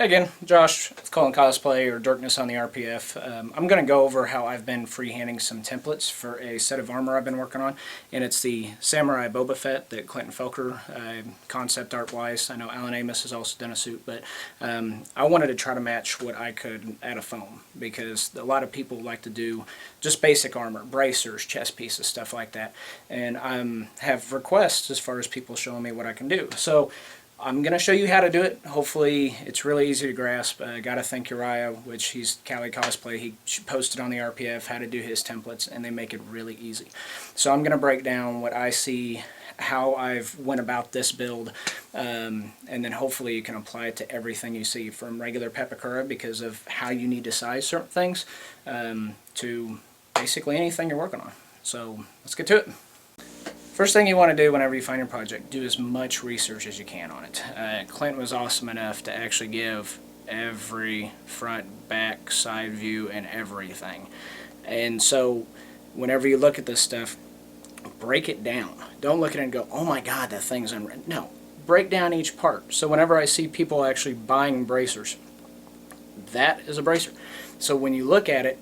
Again, Josh with Cullen Cosplay or Dirkness on the RPF. I'm going to go over how I've been freehanding some templates for a set of armor I've been working on, and it's the Samurai Boba Fett that Clinton Felker, concept art-wise. I know Alan Amos has also done a suit, but I wanted to try to match what I could out of foam, because a lot of people like to do just basic armor, bracers, chest pieces, stuff like that, and I have requests as far as people showing me what I can do. So I'm going to show you how to do it. Hopefully it's really easy to grasp. Got to thank Uriah, which he's Cali Cosplay. He posted on the RPF how to do his templates, and they make it really easy. So I'm going to break down what I see, how I've went about this build, and then hopefully you can apply it to everything you see, from regular Pepakura because of how you need to size certain things, to basically anything you're working on. So let's get to it. First thing you want to do whenever you find your project, do as much research as you can on it. Clint was awesome enough to actually give every front, back, side view, and everything. And so whenever you look at this stuff, break it down. Don't look at it and go, oh my god, that thing's unread. No, break down each part. So whenever I see people actually buying bracers, that is a bracer. So when you look at it,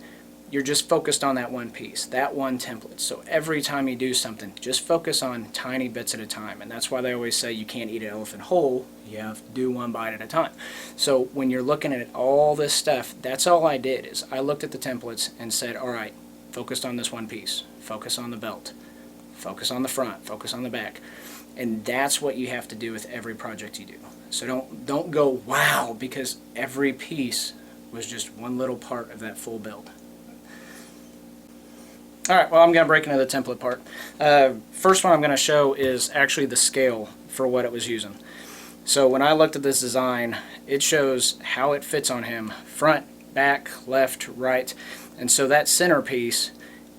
you're just focused on that one piece, that one template. So every time you do something, just focus on tiny bits at a time. And that's why they always say you can't eat an elephant whole, you have to do one bite at a time. So when you're looking at all this stuff, that's all I did, is I looked at the templates and said, all right, focused on this one piece, focus on the belt, focus on the front, focus on the back. And that's what you have to do with every project you do. So don't go, wow, because every piece was just one little part of that full build. Alright, well, I'm going to break into the template part. First one I'm going to show is actually the scale for what it was using. So when I looked at this design, it shows how it fits on him, front, back, left, right, and so that centerpiece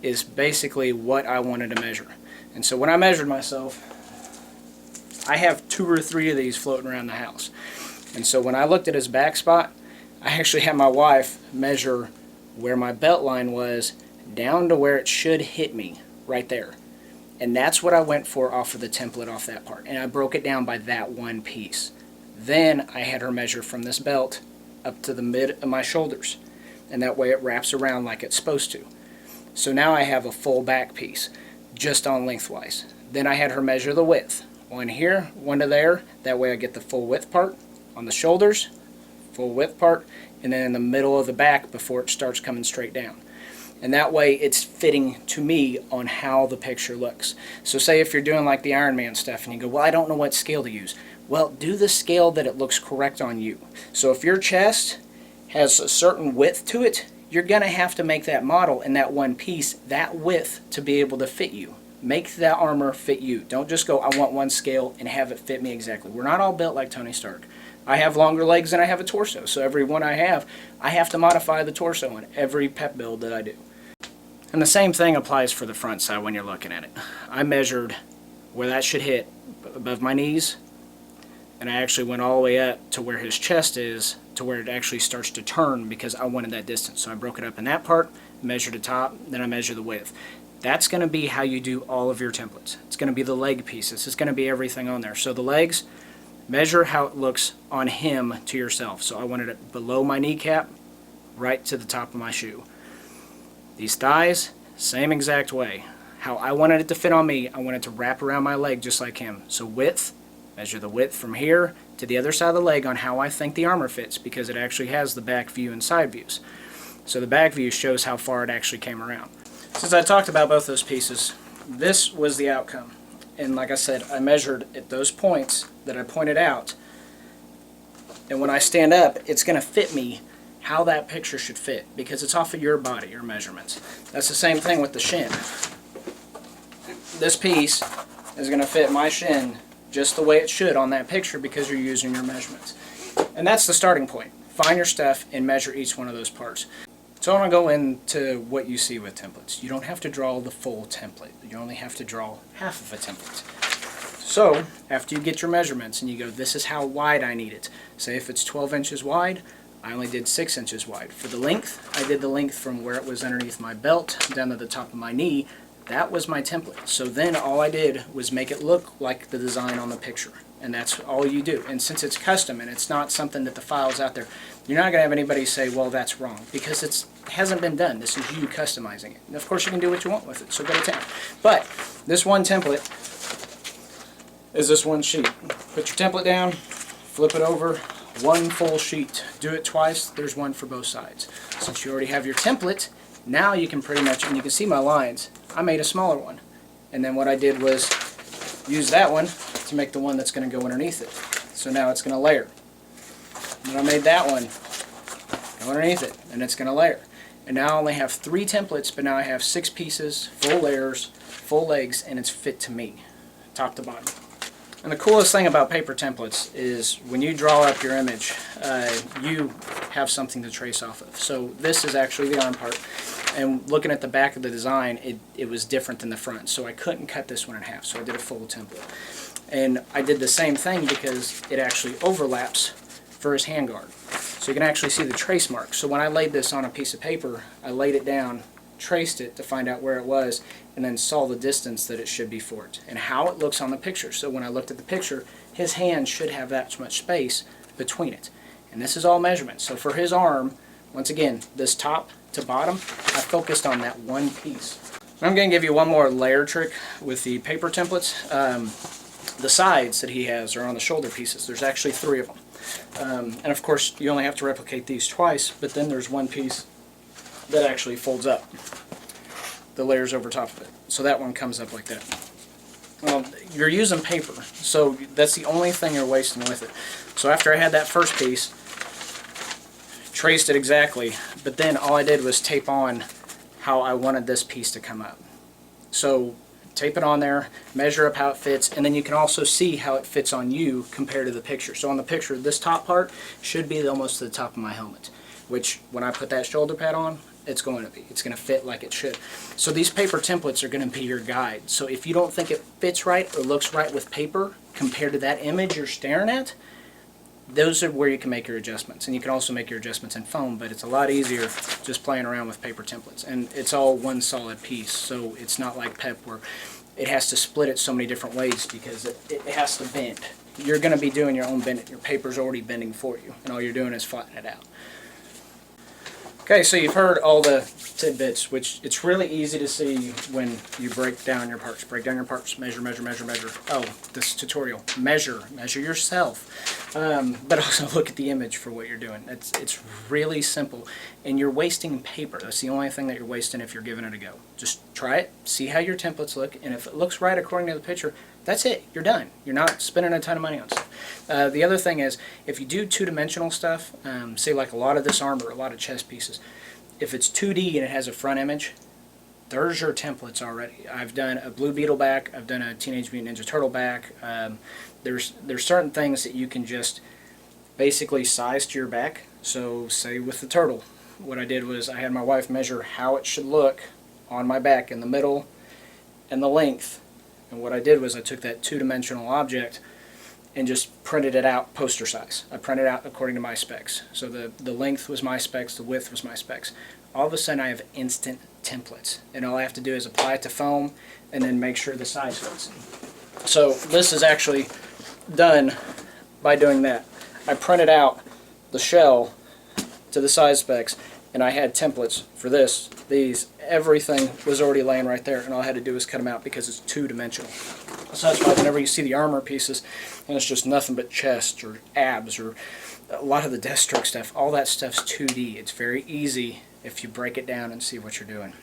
is basically what I wanted to measure. And so when I measured myself, I have 2 or 3 of these floating around the house. And so when I looked at his back spot, I actually had my wife measure where my belt line was down to where it should hit me, right there. And that's what I went for off of the template, off that part. And I broke it down by that one piece. Then I had her measure from this belt up to the mid of my shoulders. And that way it wraps around like it's supposed to. So now I have a full back piece, just on lengthwise. Then I had her measure the width. One here, one to there. That way I get the full width part on the shoulders, full width part, and then in the middle of the back before it starts coming straight down. And that way it's fitting to me on how the picture looks. So say if you're doing like the Iron Man stuff and you go, well, I don't know what scale to use. Well, do the scale that it looks correct on you. So if your chest has a certain width to it, you're going to have to make that model in that one piece, that width, to be able to fit you. Make that armor fit you. Don't just go, I want one scale and have it fit me exactly. We're not all built like Tony Stark. I have longer legs than I have a torso. So every one I have to modify the torso on every pep build that I do. And the same thing applies for the front side when you're looking at it. I measured where that should hit above my knees, and I actually went all the way up to where his chest is, to where it actually starts to turn, because I wanted that distance. So I broke it up in that part, measured the top, then I measured the width. That's going to be how you do all of your templates. It's going to be the leg pieces. It's going to be everything on there. So the legs, measure how it looks on him to yourself. So I wanted it below my kneecap, right to the top of my shoe. These thighs, same exact way. How I wanted it to fit on me, I wanted to wrap around my leg just like him. So width, measure the width from here to the other side of the leg on how I think the armor fits, because it actually has the back view and side views. So the back view shows how far it actually came around. Since I talked about both those pieces, this was the outcome. And like I said, I measured at those points that I pointed out. And when I stand up, it's going to fit me how that picture should fit, because it's off of your body, your measurements. That's the same thing with the shin. This piece is going to fit my shin just the way it should on that picture, because you're using your measurements. And that's the starting point. Find your stuff and measure each one of those parts. So I want to go into what you see with templates. You don't have to draw the full template. You only have to draw half of a template. So after you get your measurements and you go, this is how wide I need it. Say if it's 12 inches wide, I only did 6 inches wide. For the length, I did the length from where it was underneath my belt down to the top of my knee. That was my template. So then all I did was make it look like the design on the picture. and that's all you do. And since it's custom and it's not something that the file's out there, you're not going to have anybody say, well, that's wrong, because it hasn't been done. This is you customizing it. And of course you can do what you want with it, so go to town. But this one template is this one sheet. Put your template down, flip it over, one full sheet. Do it twice, there's one for both sides. Since you already have your template, now you can pretty much, and you can see my lines, I made a smaller one. And then what I did was use that one to make the one that's going to go underneath it. So now it's going to layer. And then I made that one go underneath it, and it's going to layer. And now I only have 3 templates, but now I have 6 pieces, full layers, full legs, and it's fit to me, top to bottom. And the coolest thing about paper templates is when you draw up your image, you have something to trace off of. So this is actually the arm part. And looking at the back of the design, it was different than the front. So I couldn't cut this one in half, so I did a full template. And I did the same thing because it actually overlaps for his handguard. So you can actually see the trace marks. So when I laid this on a piece of paper, I laid it down, traced it to find out where it was, and then saw the distance that it should be for it and how it looks on the picture. So when I looked at the picture, his hand should have that much space between it. And this is all measurement. So for his arm, once again, this top to bottom, I focused on that one piece. And I'm going to give you one more layer trick with the paper templates. The sides that he has are on the shoulder pieces. There's actually 3 of them. And of course, you only have to replicate these twice, but then there's one piece that actually folds up. The layers over top of it. So that one comes up like that. Well, you're using paper, so that's the only thing you're wasting with it. So after I had that first piece, traced it exactly, but then all I did was tape on how I wanted this piece to come up. So tape it on there, measure up how it fits, and then you can also see how it fits on you compared to the picture. So on the picture, this top part should be almost to the top of my helmet, which when I put that shoulder pad on, it's going to be. It's going to fit like it should. So these paper templates are going to be your guide. So if you don't think it fits right or looks right with paper compared to that image you're staring at, those are where you can make your adjustments. And you can also make your adjustments in foam, but it's a lot easier just playing around with paper templates. And it's all one solid piece, so it's not like PEP where it has to split it so many different ways because it has to bend. You're going to be doing your own bending. Your paper's already bending for you, and all you're doing is flattening it out. Okay, so you've heard all the tidbits, which it's really easy to see when you break down your parts. Break down your parts, measure, measure, measure, measure. Oh, this tutorial, measure yourself. But also look at the image for what you're doing. It's really simple, and you're wasting paper. That's the only thing that you're wasting if you're giving it a go. Just try it, see how your templates look, and if it looks right according to the picture, that's it. You're done. You're not spending a ton of money on stuff. The other thing is, if you do two-dimensional stuff, say like a lot of this armor, a lot of chest pieces, if it's 2D and it has a front image, there's your templates already. I've done a Blue Beetle back. I've done a Teenage Mutant Ninja Turtle back. There's certain things that you can just basically size to your back. So say with the turtle, what I did was I had my wife measure how it should look on my back in the middle and the length. And what I did was I took that two-dimensional object and just printed it out poster size. I printed out according to my specs. So the length was my specs, the width was my specs. All of a sudden I have instant templates. And all I have to do is apply it to foam and then make sure the size fits. So this is actually done by doing that. I printed out the shell to the size specs, and I had templates for this, these, everything was already laying right there, and all I had to do was cut them out because it's two-dimensional. So that's why whenever you see the armor pieces, and it's just nothing but chest or abs or a lot of the Deathstroke stuff, all that stuff's 2D. It's very easy if you break it down and see what you're doing.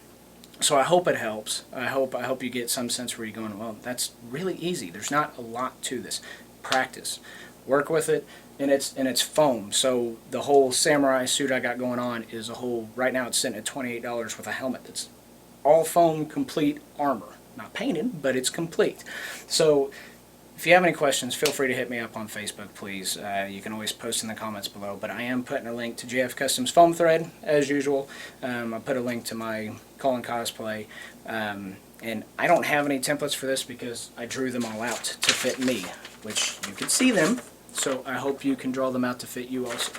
So I hope it helps. I hope you get some sense where you're going, well, that's really easy. There's not a lot to this. Practice. Work with it. And it's foam, so the whole samurai suit I got going on is a whole, right now it's sitting at $28 with a helmet that's all foam, complete armor. Not painted, but it's complete. So if you have any questions, feel free to hit me up on Facebook, please. You can always post in the comments below, but I am putting a link to JF Customs foam thread, as usual. I put a link to my Cullen cosplay, and I don't have any templates for this because I drew them all out to fit me, which you can see them. So I hope you can draw them out to fit you also.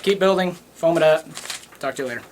Keep building, foam it up. Talk to you later.